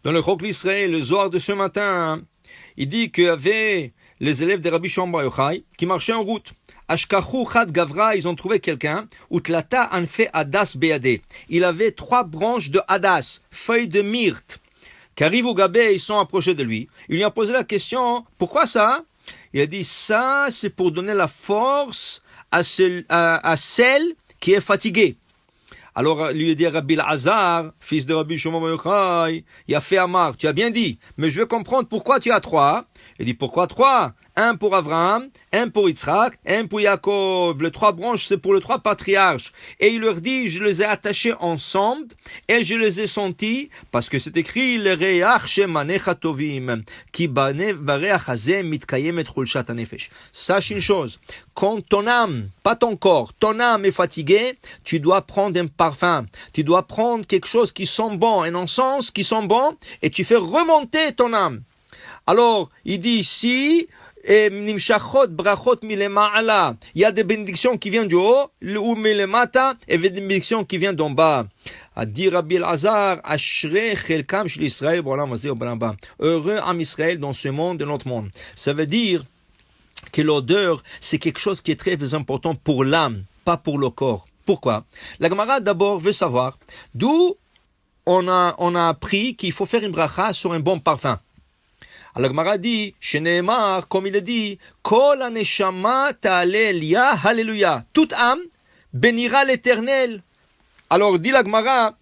Dans le Chok l'Israël, le Zohar de ce matin, il dit qu'il y avait les élèves de Rabbi Shimon Bar Yochai qui marchaient en route. Ashkachu Chad Gavra, ils ont trouvé quelqu'un, Utlata Anfe Hadas Beade. Il avait 3 branches de Hadas, feuilles de myrte, qui arrivent au Gabé, ils sont approchés de lui. Il lui a posé la question, pourquoi ça? Il a dit, ça, c'est pour donner la force à celle qui est fatiguée. Alors, lui a dit Rabbi Lazar, fils de Rabbi Shimon Bar Yochai, il a fait Amar, tu as bien dit, mais je veux comprendre pourquoi tu as 3. Il dit, pourquoi 3? Un pour Abraham, un pour Yitzhak, un pour Yaakov. Les 3 branches, c'est pour les 3 patriarches. Et il leur dit, je les ai attachés ensemble et je les ai sentis, parce que c'est écrit, le reach shemanecha tovim, ki bareach hazeh mitkayemet chulshat hanefesh. Sache une chose, quand ton âme, pas ton corps, ton âme est fatiguée, tu dois prendre un parfum, tu dois prendre quelque chose qui sent bon, un encens qui sent bon, et tu fais remonter ton âme. Alors, il dit ici, nimshachot brachot milema'ala. Il y a des bénédictions qui viennent du haut, ou milemata, et des bénédictions qui viennent d'en bas. A dit Rabbi Elazar, Ashrei chelkam shel Israël b'olam hazeh u'b'olam haba. Heureux Am Israël dans ce monde et notre monde. Ça veut dire que l'odeur, c'est quelque chose qui est très important pour l'âme, pas pour le corps. Pourquoi? La Gemara d'abord veut savoir d'où on a appris qu'il faut faire une bracha sur un bon parfum. Alors Gemara dit, Sheneemar, comme il est dit, Kol haneshama ta'alelia, Alléluia. Toute âme bénira l'Éternel. Alors dit la Gemara,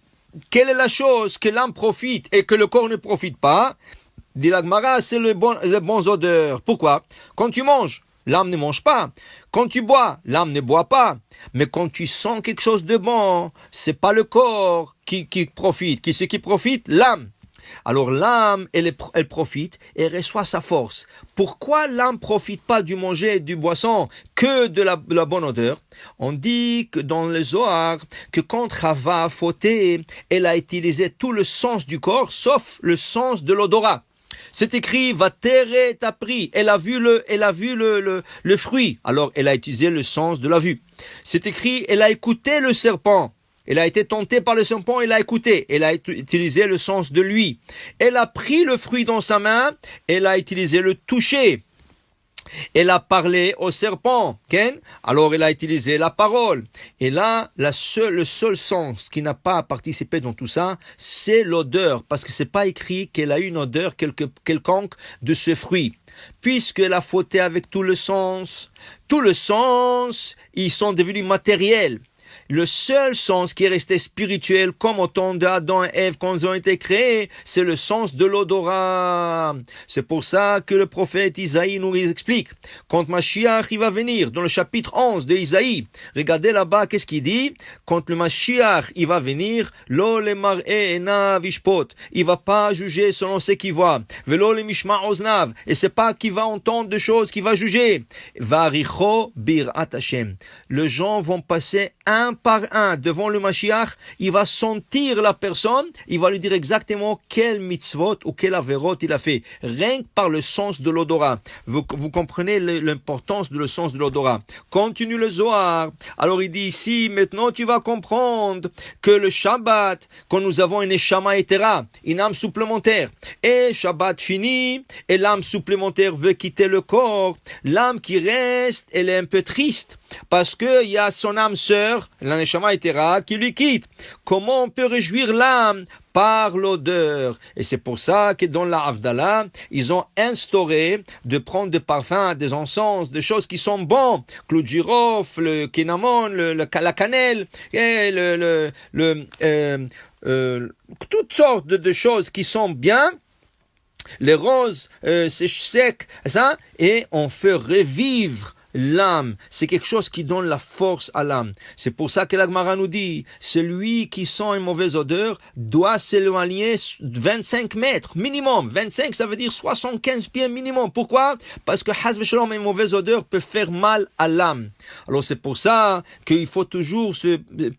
quelle est la chose que l'âme profite et que le corps ne profite pas? Dit la Gemara, c'est les bons odeurs. Pourquoi? Quand tu manges, l'âme ne mange pas. Quand tu bois, l'âme ne boit pas. Mais quand tu sens quelque chose de bon, c'est pas le corps qui profite. Qui c'est qui profite? L'âme. Alors l'âme, elle profite et reçoit sa force. Pourquoi l'âme profite pas du manger et du boisson que de la bonne odeur? On dit que dans le Zohar, que quand Chava a fauté, elle a utilisé tout le sens du corps, sauf le sens de l'odorat. C'est écrit, Vatere tapri. Elle a vu le fruit. Alors elle a utilisé le sens de la vue. C'est écrit, elle a écouté le serpent. Elle a été tentée par le serpent, elle a écouté, elle a utilisé le sens de lui. Elle a pris le fruit dans sa main, elle a utilisé le toucher. Elle a parlé au serpent, Ken? Alors elle a utilisé la parole. Et là, le seul sens qui n'a pas participé dans tout ça, c'est l'odeur, parce que c'est pas écrit qu'elle a eu une odeur quelconque de ce fruit. Puisqu'elle a fauté avec tout le sens, ils sont devenus matériels. Le seul sens qui est resté spirituel, comme au temps d'Adam et Ève quand ils ont été créés, c'est le sens de l'odorat. C'est pour ça que le prophète Isaïe nous explique. Quand Mashiach il va venir, dans le chapitre 11 de Isaïe, regardez là-bas, qu'est-ce qu'il dit? Quand le Mashiach il va venir, lo le mar'e enav ishpot, il va pas juger selon ce qu'il voit. Velo le mishma oznav, et c'est pas qu'il va entendre des choses qu'il va juger. Varicho birat Hashem. Les gens vont passer un par un devant le Mashiach, il va sentir la personne, il va lui dire exactement quel mitzvot ou quel averot il a fait, rien que par le sens de l'odorat. Vous comprenez l'importance de le sens de l'odorat. Continue le Zohar. Alors il dit ici, maintenant tu vas comprendre que le Shabbat, quand nous avons une Neshama Etera, une âme supplémentaire, et Shabbat fini, et l'âme supplémentaire veut quitter le corps, l'âme qui reste, elle est un peu triste, parce que il y a son âme sœur, la Neshama Etera, qui lui quitte. Comment on peut réjouir l'âme? Par l'odeur. Et c'est pour ça que dans la Havdalah, ils ont instauré de prendre des parfums, des encens, des choses qui sont bonnes. Clou de girofle, le cinnamon, la cannelle, et toutes sortes de choses qui sont bien. Les roses, c'est sec, ça, et on fait revivre l'âme. C'est quelque chose qui donne la force à l'âme. C'est pour ça que la Gemara nous dit, celui qui sent une mauvaise odeur doit s'éloigner 25 mètres minimum. 25, ça veut dire 75 pieds minimum. Pourquoi? Parce que Haz v'Shalom, une mauvaise odeur peut faire mal à l'âme. Alors c'est pour ça qu'il faut toujours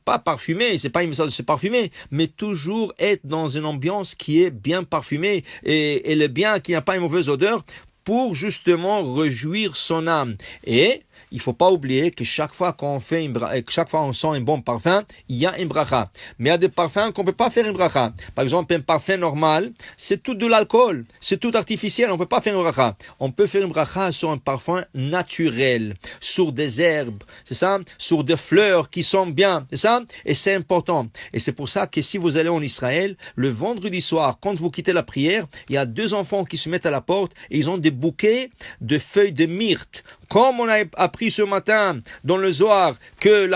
pas parfumer, c'est pas une message de se parfumer, mais toujours être dans une ambiance qui est bien parfumée et le bien qui n'a pas une mauvaise odeur, pour justement réjouir son âme. Et il faut pas oublier que chaque fois qu'on fait chaque fois on sent un bon parfum, il y a une bracha. Mais il y a des parfums qu'on peut pas faire une bracha. Par exemple, un parfum normal, c'est tout de l'alcool, c'est tout artificiel, on peut pas faire une bracha. On peut faire une bracha sur un parfum naturel, sur des herbes, c'est ça, sur des fleurs qui sont bien, c'est ça, et c'est important. Et c'est pour ça que si vous allez en Israël, le vendredi soir, quand vous quittez la prière, il y a 2 enfants qui se mettent à la porte et ils ont des bouquets de feuilles de myrte. Comme on a appris ce matin dans le Zohar que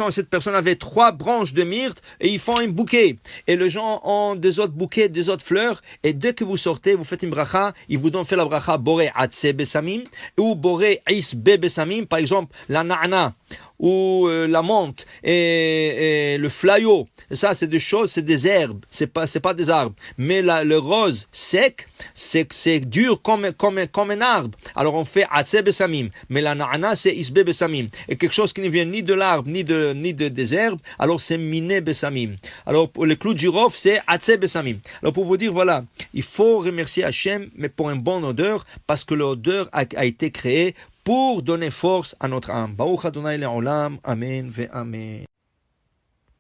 cette personne avait 3 branches de myrte et ils font un bouquet. Et les gens ont des autres bouquets, des autres fleurs. Et dès que vous sortez, vous faites une bracha, ils vous donnent fait la bracha Boré Atse Besamim ou Boré Isbe Besamim, par exemple la na'na ou la menthe et le flayo. Ça, c'est des choses, c'est des herbes, c'est pas des arbres. Mais le rose sec, c'est dur comme un arbre. Alors on fait Atse Besamim. Mais la na'ana, c'est Isbe Besamim. Et quelque chose qui ne vient ni de l'arbre, ni des herbes, alors c'est Miné Besamim. Alors pour le clou de girofle, c'est Atse Besamim. Alors pour vous dire, voilà, il faut remercier Hachem, mais pour une bonne odeur, parce que l'odeur a été créée pour donner force à notre âme. Baruch Adonai Le'olam. Amen ve Amen.